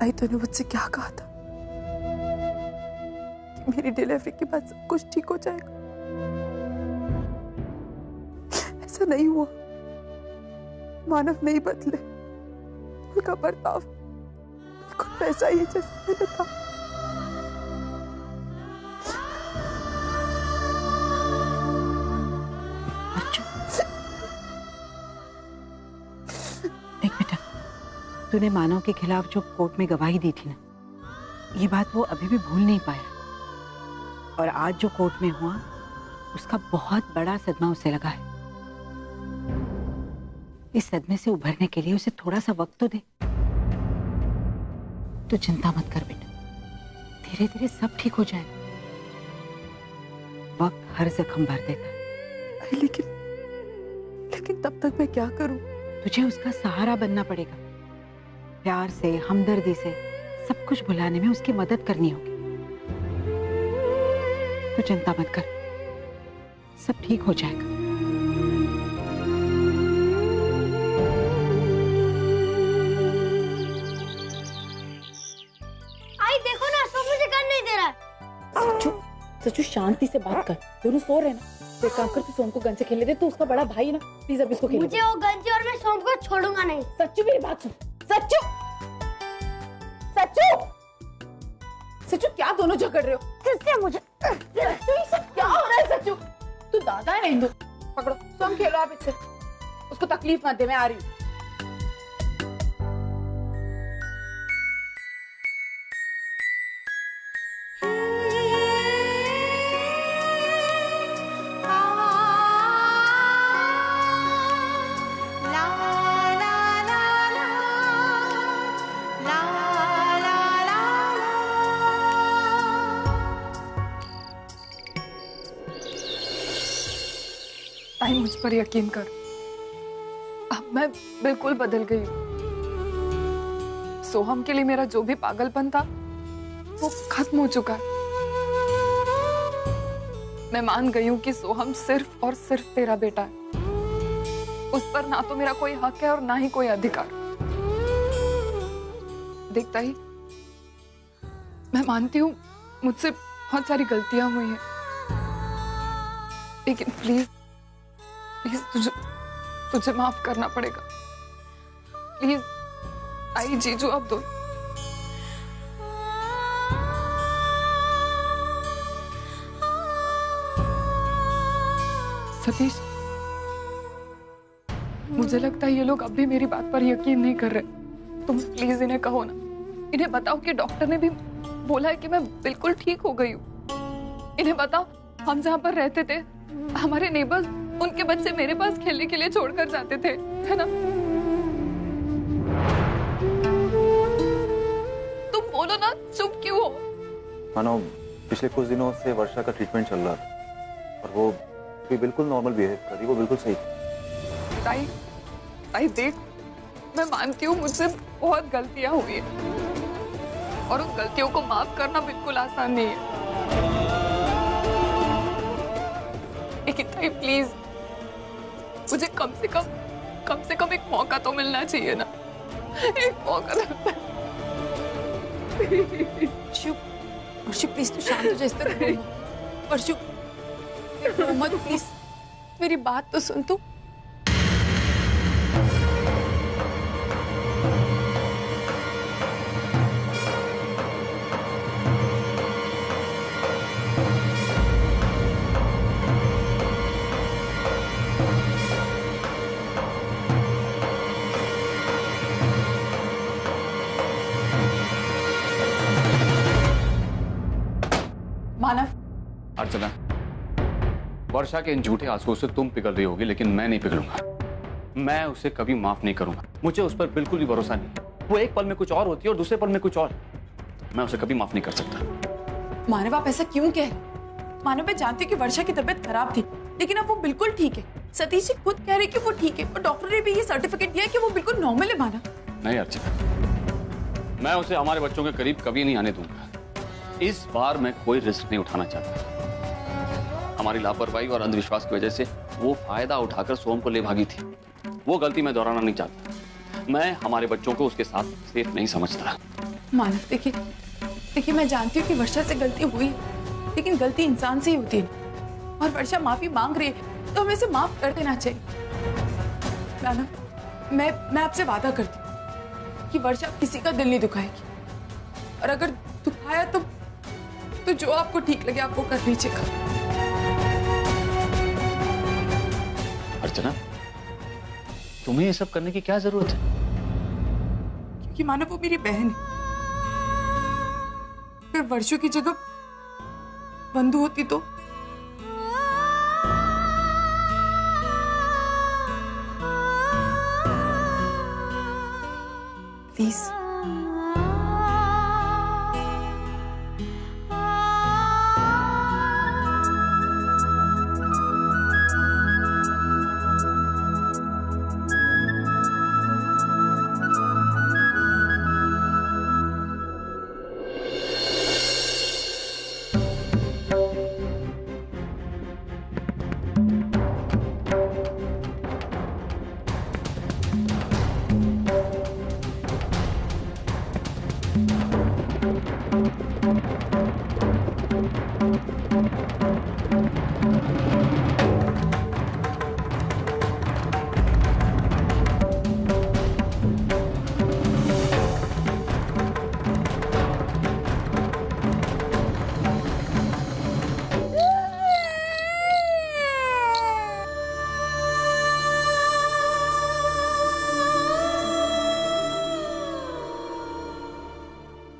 ताई तूने मुझसे क्या कहा था कि मेरी डिलीवरी के बाद सब कुछ ठीक हो जाएगा? ऐसा नहीं हुआ। मानव नहीं बदले, उनका बर्ताव बिल्कुल वैसा ही है जैसा मैंने था। देख बेटा, तूने मानव के खिलाफ जो कोर्ट में गवाही दी थी ना, ये बात वो अभी भी भूल नहीं पाया। और आज जो कोर्ट में हुआ, उसका बहुत बड़ा सदमा उसे लगा है। इस सदमे से उभरने के लिए उसे थोड़ा सा वक्त तो दे। तू चिंता मत कर बेटा, धीरे धीरे सब ठीक हो जाएगा। वक्त हर जख्म भर देता है। लेकिन तब तक मैं क्या करूं? तुझे उसका सहारा बनना पड़ेगा। प्यार से, हमदर्दी से सब कुछ भुलाने में उसकी मदद करनी होगी। तू चिंता मत कर, सब ठीक हो जाएगा। आई देखो ना, सब मुझे कर नहीं दे रहा है। सच्चू, सच्चू शांति से बात कर। दोनों सो रहे ना, तो एक काम कर, तू सोम को गन से खेलने दे। तू उसका बड़ा भाई है ना, प्लीज अब इसको खेलने दे। मुझे वो गन से, और मैं सोम को छोड़ूंगा नहीं। सच्चू मेरी बात सुन। सच्चू, सच्चू, सच्चू क्या दोनों झगड़ रहे हो? किससे? मुझे सच्चू, ये सब क्या हो रहा है? सच्चू, तू दादा है ना हिंदू? पकड़ो, सोम खेलो आप इससे। उसको तकलीफ मत दे, मैं आ रही हूँ। ताई मुझ पर यकीन कर, अब मैं बिल्कुल बदल गई हूँ। सोहम के लिए मेरा जो भी पागलपन था वो खत्म हो चुका है। मैं मान गई हूँ कि सोहम सिर्फ और सिर्फ तेरा बेटा है। उस पर ना तो मेरा कोई हक है और ना ही कोई अधिकार। देख ताई, मैं मानती हूँ मुझसे बहुत सारी गलतियां हुई हैं, लेकिन प्लीज प्लीज तुझे माफ करना पड़ेगा। प्लीज आई जीजू, अब दो। सतीश, मुझे लगता है ये लोग अब भी मेरी बात पर यकीन नहीं कर रहे। तुम प्लीज इन्हें कहो ना, इन्हें बताओ कि डॉक्टर ने भी बोला है कि मैं बिल्कुल ठीक हो गई हूँ। इन्हें बताओ, हम जहाँ पर रहते थे, हमारे नेबर्स उनके बच्चे मेरे पास खेलने के लिए छोड़कर जाते थे, है ना? तुम बोलो ना, चुप क्यों हो? मानो पिछले कुछ दिनों से वर्षा का ट्रीटमेंट चल रहा था और वो भी बिल्कुल नॉर्मल बिहेव कर रही, वो बिल्कुल सही थी। ताई, ताई देख, मैं मानती हूँ मुझसे बहुत गलतियां हुई है और उन गलतियों को माफ करना बिल्कुल आसान नहीं है। लेकिन ताई प्लीज, मुझे कम से कम एक मौका तो मिलना चाहिए ना, एक मौका तो। वर्षु प्लीज तू शांत हो जा, इस तरह रो मत। वर्षु रो मत प्लीज, मेरी बात तो सुन तू। मानव, अर्चना, वर्षा के इन झूठे आंसुओं से तुम पिघल रही होगी, लेकिन मैं नहीं पिघलूंगा। मैं उसे कभी माफ नहीं करूंगा। मुझे उस पर बिल्कुल भी भरोसा नहीं। वो एक पल में कुछ और होती है और दूसरे पल में कुछ और। मैं उसे कभी माफ नहीं कर सकता। मानव आप ऐसा क्यों कह रहे? मानव मैं जानती हूँ कि वर्षा की तबीयत खराब थी, लेकिन अब वो बिल्कुल ठीक है। सतीश जी खुद कह रहे कि वो ठीक है और डॉक्टर ने भी ये सर्टिफिकेट दिया है कि वो बिल्कुल नॉर्मल है। मानव नहीं अर्चना, मैं उसे हमारे बच्चों के करीब कभी नहीं आने दूंगा। इस बार मैं कोई रिस्क नहीं उठाना चाहता। हमारी लापरवाही और अंधविश्वास की वजह से वो फायदा उठाकर सोम को ले भागी थी। वो गलती मैं दोहराना नहीं चाहता। मैं हमारे बच्चों को उसके साथ सेफ नहीं समझता। मानव देखिए मैं जानती हूँ कि वर्षा से गलती हुई, लेकिन गलती इंसान से ही होती है और वर्षा माफी मांग रही है तो हमें इसे माफ कर देना चाहिए। मानव मैं आपसे वादा करती हूँ कि वर्षा किसी का दिल नहीं दुखाएगी, और अगर दुखाया तो जो आपको ठीक लगे आप वो कर लीजिएगा। अर्चना, तुम्हें ये सब करने की क्या जरूरत है? क्योंकि मानव वो मेरी बहन है। अगर वर्षों की जगह बंधु होती तो प्लीज।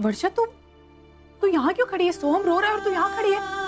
वर्षा तू यहाँ क्यों खड़ी है? सोहम रो रहा है और तू यहाँ खड़ी है।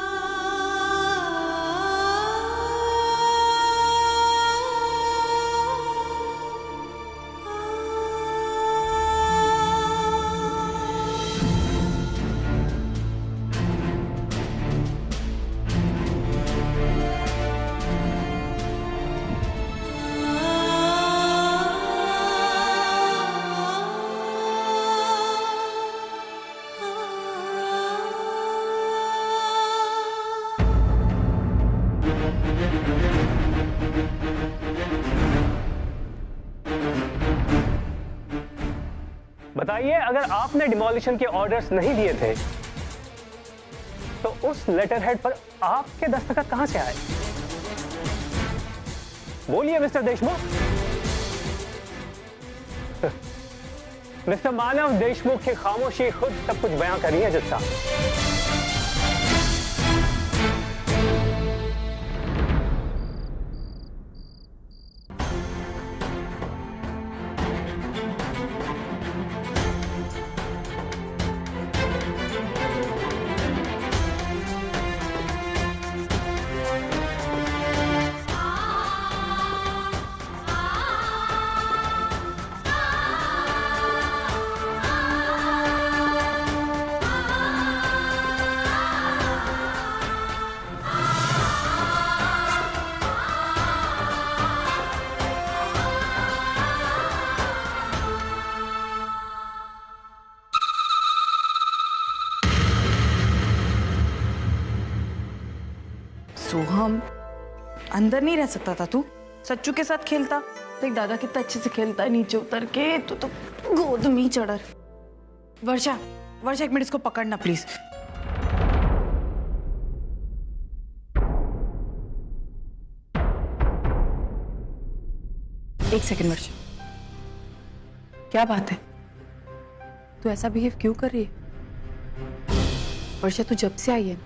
बताइए, अगर आपने डिमोलिशन के ऑर्डर्स नहीं दिए थे तो उस लेटर हेड पर आपके दस्तखत कहां से आए? बोलिए मिस्टर देशमुख। मिस्टर मानव देशमुख की खामोशी खुद सब कुछ बयां कर रही है जिसका। सोहम, अंदर नहीं रह सकता था तू? सच्चू के साथ खेलता। देख दादा कितना अच्छे से खेलता है नीचे उतर के, तो गोद में ही चढ़। वर्षा एक मिनट इसको पकड़ना प्लीज। एक सेकंड वर्षा, क्या बात है? तू ऐसा बिहेव क्यों कर रही है? वर्षा तू जब से आई है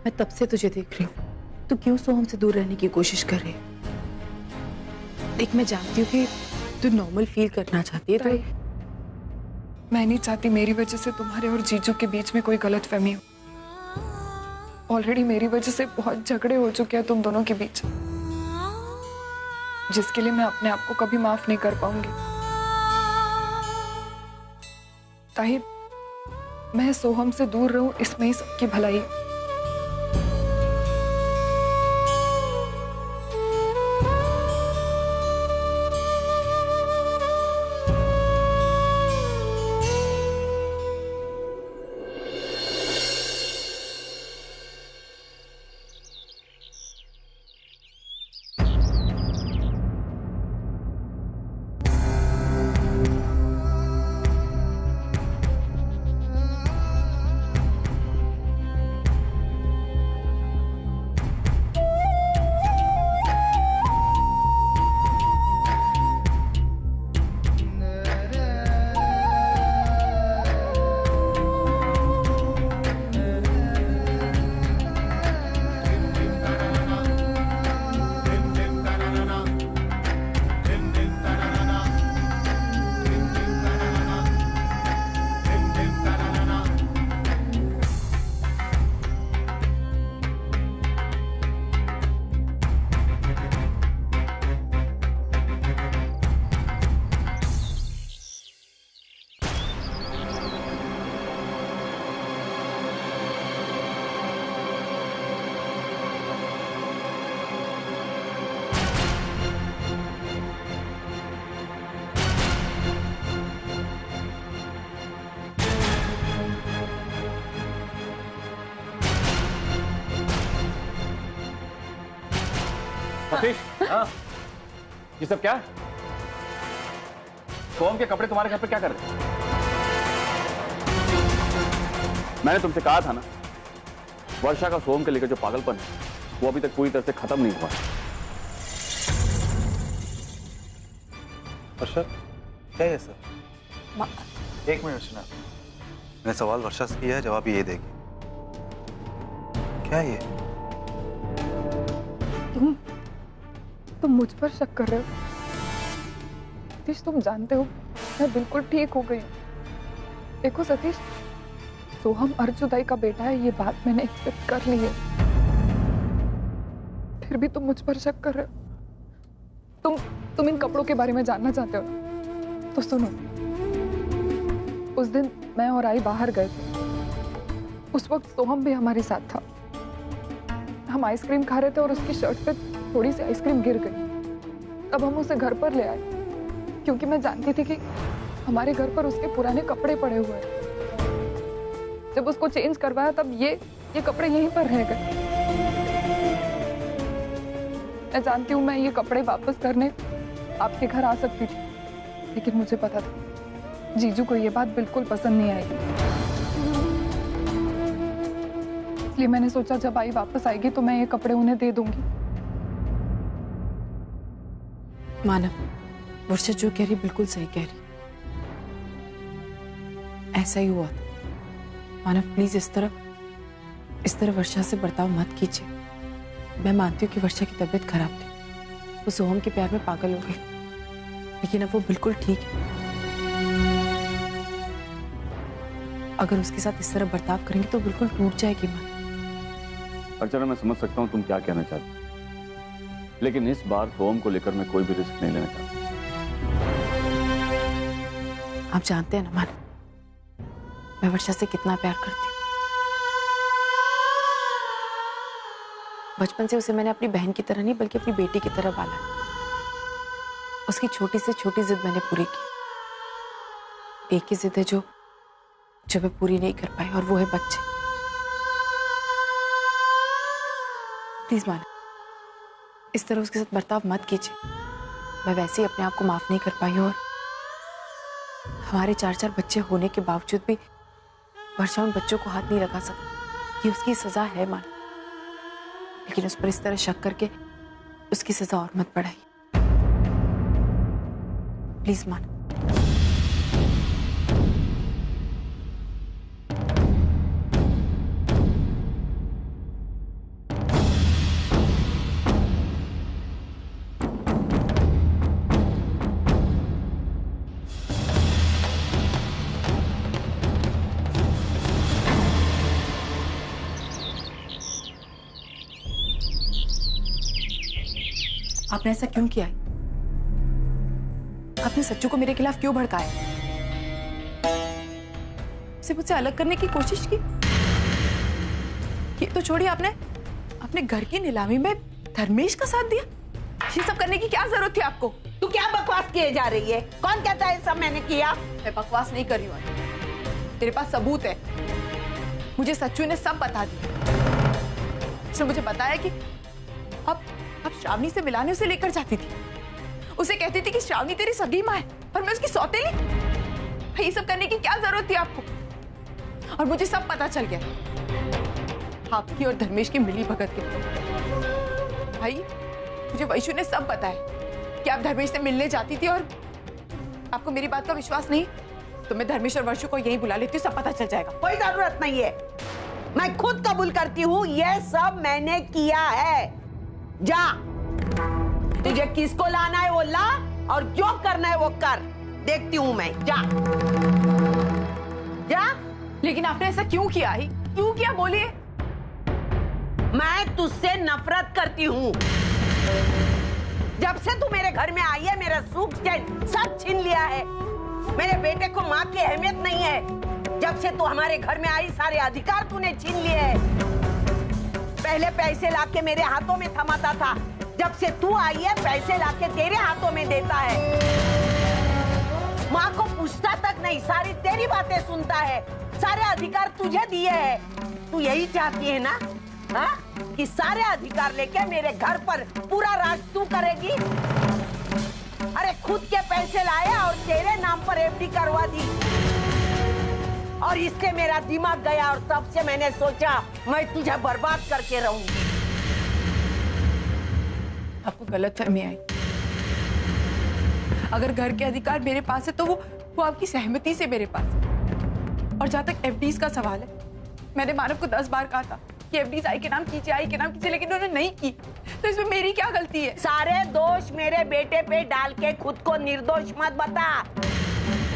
मैं तब से तुझे देख रही हूँ। तू क्यों सोहम से दूर रहने की कोशिश कर रही है? देख मैं जानती हूँ कि तू नॉर्मल फील करना चाहती है, तो मैं नहीं चाहती मेरी वजह से तुम्हारे और जीजू के बीच में कोई गलतफहमी हो। ऑलरेडी मेरी वजह से बहुत झगड़े हो चुके हैं तुम दोनों के बीच, जिसके लिए मैं अपने आप को कभी माफ नहीं कर पाऊंगी। ताहिर, मैं सोहम से दूर रहूं इसमें ही सबकी भलाई है। सतीश, हाँ? ये सब क्या? सोम के कपड़े तुम्हारे घर पे क्या कर रहे हैं? मैंने तुमसे कहा था ना, वर्षा का सोम के लेकर जो पागलपन है वो अभी तक पूरी तरह से खत्म नहीं हुआ। वर्षा, क्या है सर? एक मिनट सुना, मैंने सवाल वर्षा से किया है, जवाब ये देगी। क्या है ये? तुम मुझ पर शक कर रहे हो? सतीश, तुम जानते हो मैं बिल्कुल ठीक हो गई हूँ। देखो सतीश, सोहम अर्जुदाई का बेटा है, ये बात मैंने एक्सेप्ट कर ली है। फिर भी तुम मुझ पर शक कर रहे हो। तुम इन कपड़ों के बारे में जानना चाहते हो ना? तो सुनो, उस दिन मैं और आई बाहर गए थे। उस वक्त सोहम भी हमारे साथ था। हम आइसक्रीम खा रहे थे और उसकी शर्ट पे थोड़ी सी आइसक्रीम गिर गई। तब हम उसे घर पर ले आए, क्योंकि मैं जानती थी कि हमारे घर पर उसके पुराने कपड़े पड़े हुए हैं। जब उसको चेंज करवाया तब ये कपड़े यहीं पर रह गए। मैं जानती हूँ मैं ये कपड़े वापस करने आपके घर आ सकती थी, लेकिन मुझे पता था जीजू को ये बात बिल्कुल पसंद नहीं आएगी। इसलिए मैंने सोचा जब आई वापस आएगी तो मैं ये कपड़े उन्हें दे दूंगी। मानव, वर्षा जो कह रही बिल्कुल सही कह रही। ऐसा ही हुआ था। मानव, प्लीज इस तरह वर्षा से बर्ताव मत कीजिए। मैं मानती हूँ कि वर्षा की तबीयत खराब थी, वो सोहम के प्यार में पागल हो गई, लेकिन अब वो बिल्कुल ठीक है। अगर उसके साथ इस तरह बर्ताव करेंगे तो बिल्कुल टूट जाएगी माँ। अर्चना, मैं समझ सकता हूँ तुम क्या कहना चाहती हो, लेकिन इस बार सोहम को लेकर मैं कोई भी रिस्क नहीं लेना चाहता। आप जानते हैं ना मानव, मैं वर्षा से कितना प्यार करती हूँ। बचपन से उसे मैंने अपनी बहन की तरह नहीं बल्कि अपनी बेटी की तरह पाला। उसकी छोटी से छोटी जिद मैंने पूरी की। एक ही जिद है जो मैं पूरी नहीं कर पाई, और वो है बच्चे। प्लीज माना, इस तरह उसके साथ बर्ताव मत कीजिए। मैं वैसे ही अपने आप को माफ नहीं कर पाई हूँ, और हमारे 4-4 बच्चे होने के बावजूद भी वर्षा उन बच्चों को हाथ नहीं लगा सकती। ये उसकी सजा है माना, लेकिन उस पर इस तरह शक करके उसकी सजा और मत बढ़ाइए। प्लीज माना। आपने ऐसा क्यों किया है? आपने सच्चू को मेरे खिलाफ क्यों भड़काया? उसे मुझसे अलग करने की कोशिश की। ये तो छोड़िए, आपने घर की नीलामी में धर्मेश का साथ दिया। ये सब करने की क्या जरूरत थी आपको? तू क्या बकवास किए जा रही है? कौन कहता है सब मैंने किया? मैं बकवास नहीं कर रही हूँ, मेरे पास सबूत है। मुझे सच्चू ने सब बता दिया। उसने मुझे बताया कि अब श्रावणी से मिलाने उसे लेकर जाती थी। उसे कहती थी कि श्रावणी तेरी सगी माँ है और मैं उसकी सौतेली। भाई, ये सब करने की क्या जरूरत थी आपको? और मुझे सब पता चल गया, आपकी और धर्मेश की मिली भगत के। भाई, मुझे वैशु ने सब बताया कि आप धर्मेश से मिलने जाती थी, और आपको मेरी बात का विश्वास नहीं तो मैं धर्मेश और वैशु को यही बुला लेती हूँ, सब पता चल जाएगा। कोई जरूरत नहीं है, मैं खुद कबूल करती हूँ ये सब मैंने किया है। जा, तुझे किसको लाना है वो ला, और जो करना है वो कर। देखती हूँ मैं। जा जा। लेकिन आपने ऐसा क्यों किया? क्यों किया, बोलिए। मैं तुझसे नफरत करती हूँ। जब से तू मेरे घर में आई है, मेरा सुख चैन सब छीन लिया है। मेरे बेटे को माँ की अहमियत नहीं है। जब से तू हमारे घर में आई, सारे अधिकार तूने छीन लिए हैं। पहले पैसे लाके मेरे हाथों में थमाता था, जब से तू आई है पैसे लाके तेरे हाथों में देता है। माँ को पूछता तक नहीं, सारी तेरी बातें सुनता है। सारे अधिकार तुझे दिए हैं। तू यही चाहती है ना हाँ? कि सारे अधिकार लेके मेरे घर पर पूरा राज तू करेगी? अरे खुद के पैसे लाया और तेरे नाम पर एफडी करवा दी, और इससे मेरा दिमाग गया और तब से मैंने सोचा मैं तुझे बर्बाद करके रहूंगी। आपको गलतफहमी आई। अगर घर के अधिकार मेरे पास है तो वो आपकी सहमति से मेरे पास है। और जहां तक एफडीज का सवाल है, मैंने मानव को 10 बार कहा था कि एफडीज आई के नाम कीजिए, आई के नाम कीजिए, लेकिन उन्होंने नहीं की। तो इसमें मेरी क्या गलती है? सारे दोष मेरे बेटे पे डाल के खुद को निर्दोष मत बता।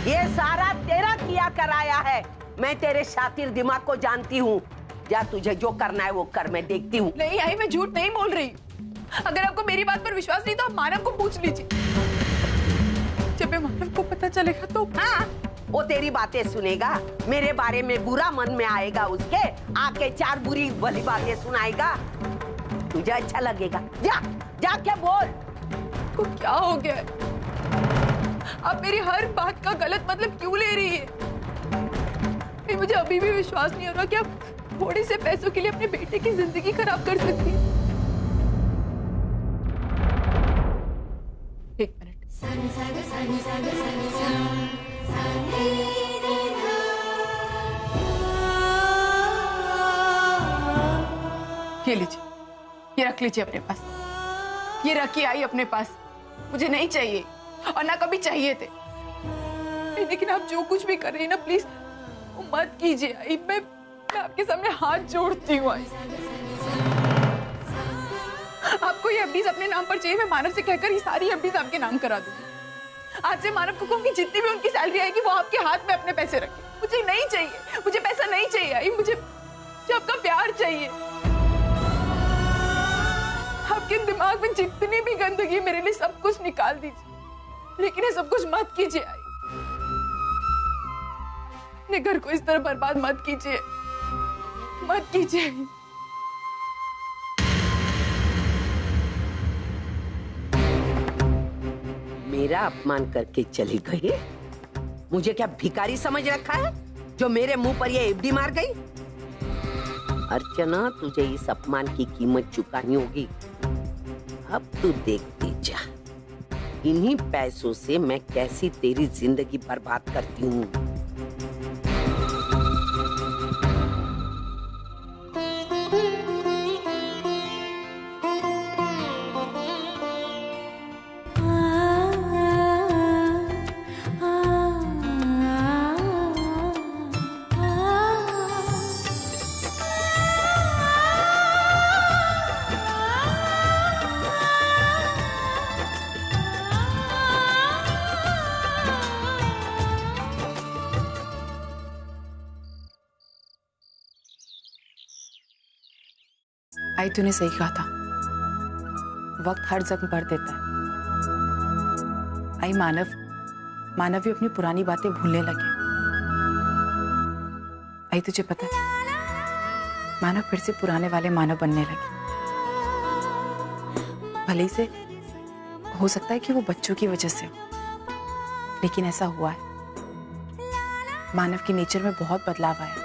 ये सारा तेरा किया कराया है। मैं तेरे शातिर दिमाग को जानती हूँ। जा, तुझे जो करना है वो कर, मैं देखती हूँ। नहीं आई, मैं झूठ नहीं बोल रही। अगर आपको मेरी बात पर विश्वास नहीं तो आप मानव को पूछ लीजिए। जब मैं मानव को पता चलेगा तो हाँ, वो तेरी बातें सुनेगा, मेरे बारे में बुरा मन में आएगा उसके, आके 4 बुरी भली बातें सुनाएगा। तुझे अच्छा लगेगा? जा जाके बोल। को क्या हो गया है? आप मेरी हर बात का गलत मतलब क्यों ले रही है? मुझे अभी भी विश्वास नहीं हो रहा कि आप थोड़े से पैसों के लिए अपने बेटे की जिंदगी खराब कर सकती हैं। एक मिनट। ये लीजिए, ये रख लीजिए अपने पास। ये रखिए आई अपने पास। मुझे नहीं चाहिए और ना कभी चाहिए थे। लेकिन आप जो कुछ भी कर रही हैं ना, प्लीज वो मत कीजिए आई। मैं आपके सामने हाथ जोड़ती हूँ आई। आपको ये एफडीज अपने नाम पर चाहिए, मैं मानव से कहकर ये सारी एफडीज आपके नाम करा दूंगी। आज से मानव को कहूंगी जितनी भी उनकी सैलरी आएगी वो आपके हाथ में अपने पैसे रखे। मुझे नहीं चाहिए, मुझे पैसा नहीं चाहिए आई। मुझे आपका प्यार चाहिए। आपके दिमाग में जितनी भी गंदगी मेरे लिए सब कुछ निकाल दीजिए, लेकिन ये सब कुछ मत कीजिए आई। अपने घर को इस तरह बर्बाद मत कीजिए, मत कीजिए। मेरा अपमान करके चली गई? मुझे क्या भिखारी समझ रखा है जो मेरे मुंह पर ये एफडी मार गई? अर्चना, तुझे इस अपमान की कीमत चुकानी होगी। अब तू देखती जा, इन्हीं पैसों से मैं कैसी तेरी जिंदगी बर्बाद करती हूँ। आई, तूने सही कहा था, वक्त हर जख्म भर देता है। आई, मानव भी अपनी पुरानी बातें भूलने लगे। आई, तुझे पता है मानव फिर से पुराने वाले मानव बनने लगे। भले से हो सकता है कि वो बच्चों की वजह से हो, लेकिन ऐसा हुआ है। मानव की नेचर में बहुत बदलाव आया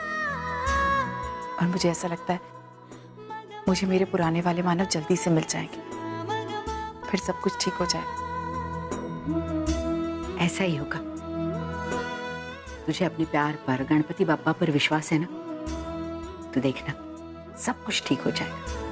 और मुझे ऐसा लगता है मुझे मेरे पुराने वाले मानव जल्दी से मिल जाएंगे, फिर सब कुछ ठीक हो जाएगा। ऐसा ही होगा। तुझे अपने प्यार पर, गणपति बाप्पा पर विश्वास है ना? तो देखना सब कुछ ठीक हो जाएगा।